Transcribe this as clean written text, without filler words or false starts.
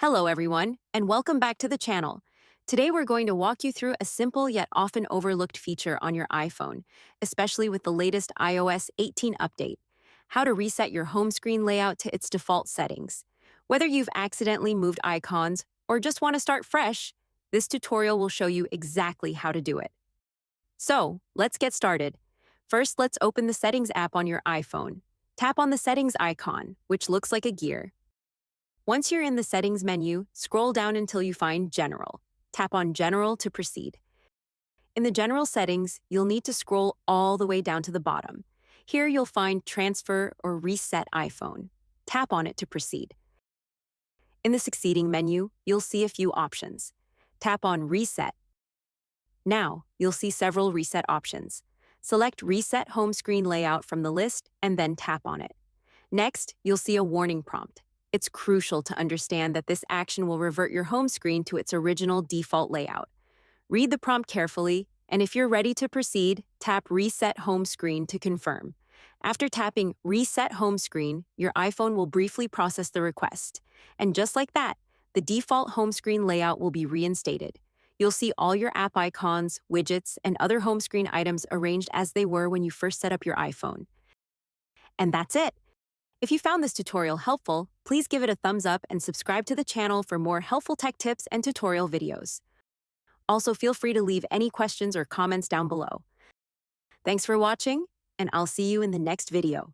Hello everyone, and welcome back to the channel. Today we're going to walk you through a simple yet often overlooked feature on your iPhone, especially with the latest iOS 18 update: how to reset your home screen layout to its default settings. Whether you've accidentally moved icons or just want to start fresh, this tutorial will show you exactly how to do it. So, let's get started. First, let's open the Settings app on your iPhone. Tap on the Settings icon, which looks like a gear. Once you're in the Settings menu, scroll down until you find General. Tap on General to proceed. In the General settings, you'll need to scroll all the way down to the bottom. Here you'll find Transfer or Reset iPhone. Tap on it to proceed. In the succeeding menu, you'll see a few options. Tap on Reset. Now, you'll see several reset options. Select Reset Home Screen Layout from the list and then tap on it. Next, you'll see a warning prompt. It's crucial to understand that this action will revert your home screen to its original default layout. Read the prompt carefully, and if you're ready to proceed, tap Reset Home Screen to confirm. After tapping Reset Home Screen, your iPhone will briefly process the request. And just like that, the default home screen layout will be reinstated. You'll see all your app icons, widgets, and other home screen items arranged as they were when you first set up your iPhone. And that's it! If you found this tutorial helpful, please give it a thumbs up and subscribe to the channel for more helpful tech tips and tutorial videos. Also, feel free to leave any questions or comments down below. Thanks for watching, and I'll see you in the next video.